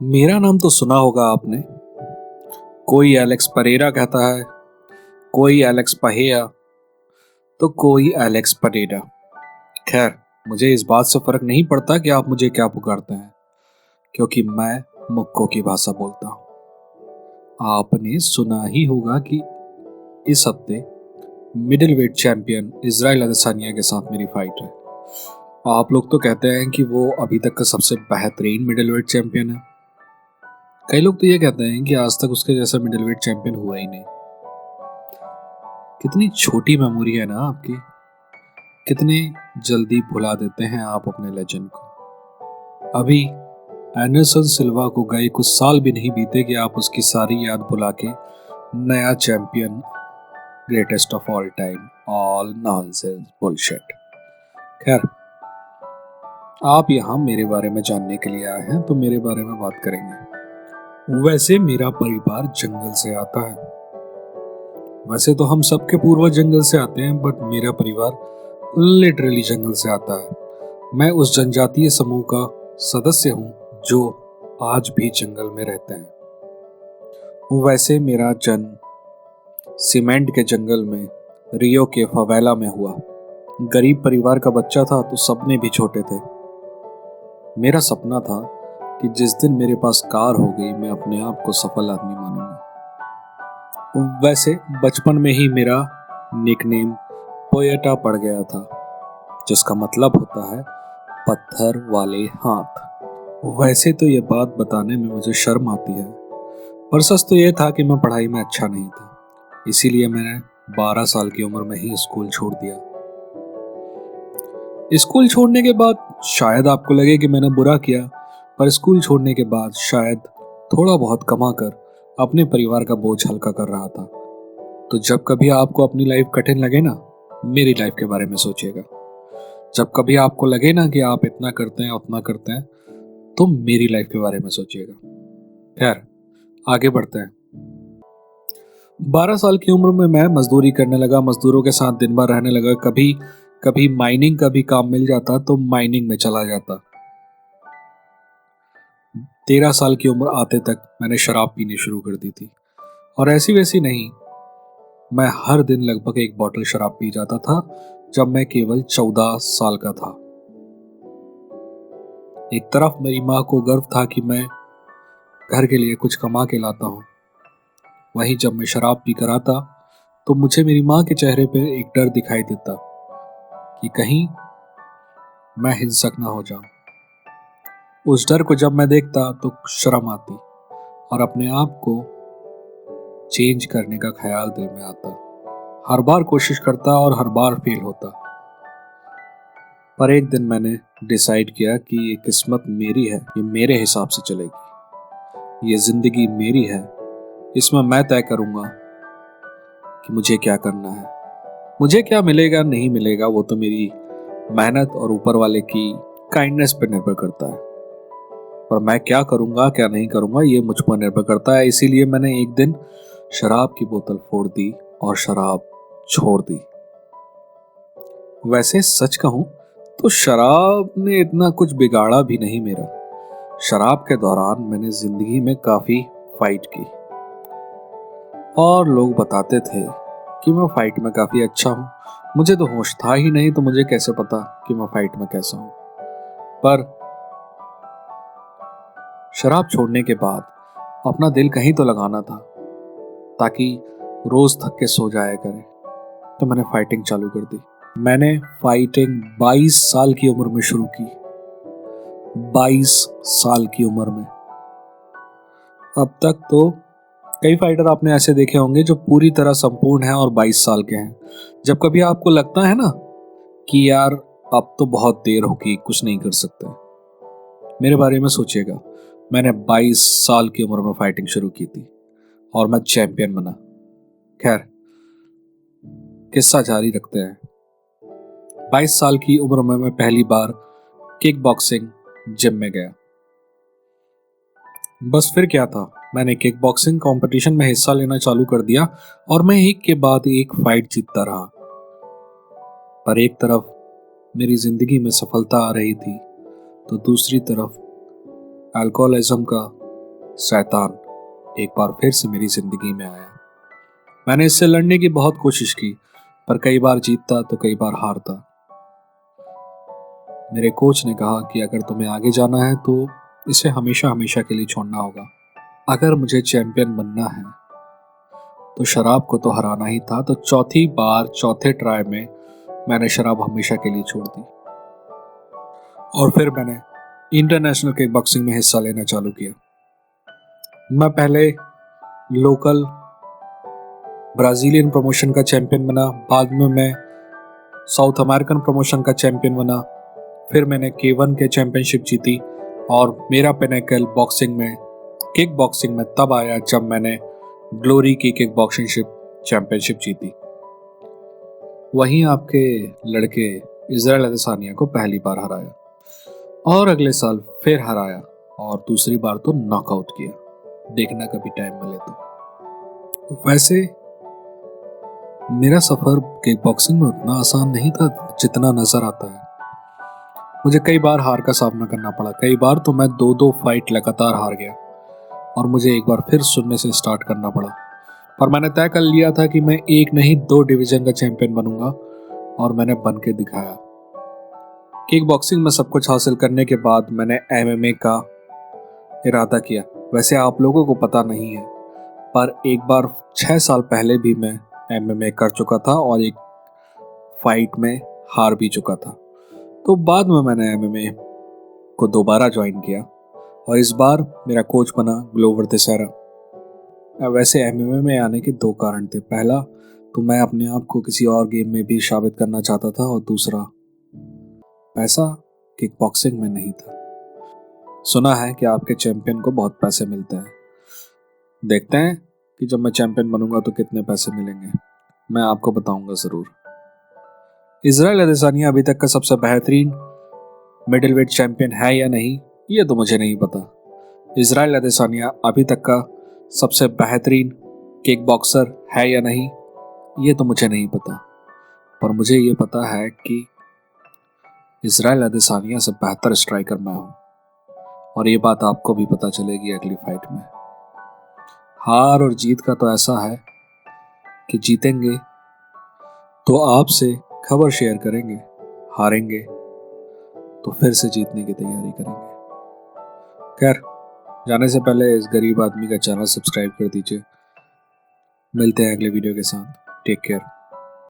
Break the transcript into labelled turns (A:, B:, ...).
A: मेरा नाम तो सुना होगा आपने। कोई एलेक्स परेरा कहता है, कोई एलेक्स पहेया, तो कोई एलेक्स परेरा। खैर, मुझे इस बात से फर्क नहीं पड़ता कि आप मुझे क्या पुकारते हैं, क्योंकि मैं मुक्कों की भाषा बोलता हूँ। आपने सुना ही होगा कि इस हफ्ते मिडिल वेट चैंपियन इजराइल अदेसानिया के साथ मेरी फाइट है। आप लोग तो कहते हैं कि वो अभी तक का सबसे बेहतरीन मिडिल वेट चैंपियन है। कई लोग तो ये कहते हैं कि आज तक उसके जैसा मिडिल वेट चैंपियन हुआ ही नहीं। कितनी छोटी मेमोरी है ना आपकी। कितने जल्दी भुला देते हैं आप अपने लेजेंड को। अभी एंडरसन सिल्वा को गए कुछ साल भी नहीं बीते कि आप उसकी सारी याद भुला के नया champion, greatest of all time, all nonsense bullshit. खैर, आप यहाँ मेरे बारे में जानने के लिए आए हैं तो मेरे बारे में बात करेंगे। वैसे मेरा परिवार जंगल से आता है। वैसे तो हम सबके पूर्वज जंगल से आते हैं, बट मेरा परिवार लिटरली जंगल से आता है। मैं उस जनजातीय समूह का सदस्य हूँ जो आज भी जंगल में रहते हैं। वैसे मेरा जन्म सीमेंट के जंगल में, रियो के फवेला में हुआ। गरीब परिवार का बच्चा था तो सपने भी छोटे थे। मेरा सपना था कि जिस दिन मेरे पास कार हो गई मैं अपने आप को सफल आदमी मानूंगा। वैसे बचपन में ही मेरा निकनेम पोएटा पड़ गया था, जिसका मतलब होता है पत्थर वाले हाथ। वैसे तो ये बात बताने में मुझे शर्म आती है, पर सच तो ये था कि मैं पढ़ाई में अच्छा नहीं था। इसीलिए मैंने 12 साल की उम्र में ही स्कूल छोड़ दिया। स्कूल छोड़ने के बाद शायद आपको लगे कि मैंने बुरा किया, पर स्कूल छोड़ने के बाद शायद थोड़ा बहुत कमा कर अपने परिवार का बोझ हल्का कर रहा था। तो जब कभी आपको अपनी लाइफ कठिन लगे ना, मेरी लाइफ के बारे में सोचिएगा। जब कभी आपको लगे ना कि आप इतना करते हैं उतना करते हैं, तो मेरी लाइफ के बारे में सोचिएगा। खैर, आगे बढ़ते हैं। 12 साल की उम्र में मैं मजदूरी करने लगा, मजदूरों के साथ दिन भर रहने लगा। कभी कभी माइनिंग का भी काम मिल जाता तो माइनिंग में चला जाता। 13 साल की उम्र आते तक मैंने शराब पीनी शुरू कर दी थी, और ऐसी वैसी नहीं, मैं हर दिन लगभग एक बोतल शराब पी जाता था जब मैं केवल 14 साल का था। एक तरफ मेरी माँ को गर्व था कि मैं घर के लिए कुछ कमा के लाता हूँ, वहीं जब मैं शराब पी कर आता तो मुझे मेरी माँ के चेहरे पर एक डर दिखाई देता कि कहीं मैं हिंसक ना हो जाऊं। उस डर को जब मैं देखता तो शर्म आती और अपने आप को चेंज करने का ख्याल दिल में आता। हर बार कोशिश करता और हर बार फेल होता। पर एक दिन मैंने डिसाइड किया कि ये किस्मत मेरी है, ये मेरे हिसाब से चलेगी। ये जिंदगी मेरी है, इसमें मैं तय करूंगा कि मुझे क्या करना है। मुझे क्या मिलेगा नहीं मिलेगा वो तो मेरी मेहनत और ऊपर वाले की काइंडनेस पर निर्भर करता है। पर मैं क्या करूंगा क्या नहीं करूंगा ये मुझ पर निर्भर करता है। इसीलिए मैंने एक दिन शराब की बोतल फोड़ दी और शराब छोड़ दी। वैसे सच कहूं तो शराब ने इतना कुछ बिगाड़ा भी नहीं मेरा। शराब के दौरान मैंने जिंदगी में काफी फाइट की, और लोग बताते थे कि मैं फाइट में काफी अच्छा हूं। मुझे तो होश था ही नहीं, तो मुझे कैसे पता कि मैं फाइट में कैसा हूं। पर शराब छोड़ने के बाद अपना दिल कहीं तो लगाना था, ताकि रोज थक के सो जाया करे। तो मैंने फाइटिंग चालू कर दी। मैंने फाइटिंग 22 साल की उम्र में शुरू की। 22 साल की उम्र में। अब तक तो कई फाइटर आपने ऐसे देखे होंगे जो पूरी तरह संपूर्ण हैं और 22 साल के हैं। जब कभी आपको लगता है ना कि यार अब तो बहुत देर होगी, कुछ नहीं कर सकते, मेरे बारे में सोचिएगा। मैंने 22 साल की उम्र में फाइटिंग शुरू की थी और मैं चैंपियन बना। खैर, किस्सा जारी रखते हैं। 22 साल की उम्र में मैं पहली बार किक बॉक्सिंग जिम में गया। बस फिर क्या था, मैंने किक बॉक्सिंग कंपटीशन में हिस्सा लेना चालू कर दिया और मैं एक के बाद एक फाइट जीतता रहा। पर एक तरफ मेरी जिंदगी में सफलता आ रही थी, तो दूसरी तरफ अल्कोहलिज्म का शैतान एक बार फिर से मेरी जिंदगी में आया। मैंने इससे लड़ने की बहुत कोशिश की, पर कई बार जीतता तो कई बार हारता। मेरे कोच ने कहा कि अगर तुम्हें आगे जाना है तो इसे हमेशा हमेशा के लिए छोड़ना होगा। अगर मुझे चैंपियन बनना है तो शराब को तो हराना ही था। तो चौथी बार चौथे ट्राई में मैंने शराब हमेशा के लिए छोड़ दी और फिर मैंने इंटरनेशनल किक बॉक्सिंग में हिस्सा लेना चालू किया। मैं पहले लोकल ब्राजीलियन प्रमोशन का चैंपियन बना, बाद में मैं साउथ अमेरिकन प्रमोशन का चैंपियन बना, फिर मैंने K1 के चैंपियनशिप जीती और मेरा पिनेकल बॉक्सिंग में किक बॉक्सिंग में तब आया जब मैंने ग्लोरी की किक बॉक्सिंग चैंपियनशिप जीती। वहीं आपके लड़के इजराइल अदेसानिया को पहली बार हराया और अगले साल फिर हराया और दूसरी बार तो नॉकआउट किया। देखना कभी टाइम मिले तो। वैसे मेरा सफर किक बॉक्सिंग में उतना आसान नहीं था जितना नजर आता है। मुझे कई बार हार का सामना करना पड़ा। कई बार तो मैं 2-2 फाइट लगातार हार गया और मुझे एक बार फिर शून्य से स्टार्ट करना पड़ा। पर मैंने तय कर लिया था कि मैं एक नहीं 2 डिवीजन का चैंपियन बनूंगा और मैंने बन के दिखाया। किक बॉक्सिंग में सब कुछ हासिल करने के बाद मैंने MMA का इरादा किया। वैसे आप लोगों को पता नहीं है, पर एक बार 6 साल पहले भी मैं MMA कर चुका था और एक फाइट में हार भी चुका था। तो बाद में मैंने MMA को दोबारा ज्वाइन किया और इस बार मेरा कोच बना ग्लोवर तेसेरा। वैसे MMA में आने के 2 कारण थे। पहला तो मैं अपने आप को किसी और गेम में भी साबित करना चाहता था और दूसरा पैसा किक बॉक्सिंग में नहीं था। सुना है कि आपके चैंपियन को बहुत पैसे मिलते हैं। देखते हैं कि जब मैं चैंपियन बनूंगा तो कितने पैसे मिलेंगे। मैं आपको बताऊंगा जरूर। इजराइल अदेसानिया अभी तक का सबसे बेहतरीन मिडिलवेट चैंपियन है या नहीं, ये तो मुझे नहीं पता। इजराइल अदेसानिया अभी तक का सबसे बेहतरीन किक बॉक्सर है या नहीं, ये तो मुझे नहीं पता। पर मुझे ये पता है कि इजराइल अदेसानिया से बेहतर स्ट्राइकर मैं हूं और ये बात आपको भी पता चलेगी अगली फाइट में। हार और जीत का तो ऐसा है कि जीतेंगे तो आपसे खबर शेयर करेंगे, हारेंगे तो फिर से जीतने की तैयारी करेंगे। खैर, जाने से पहले इस गरीब आदमी का चैनल सब्सक्राइब कर दीजिए। मिलते हैं अगले वीडियो के साथ। Take care.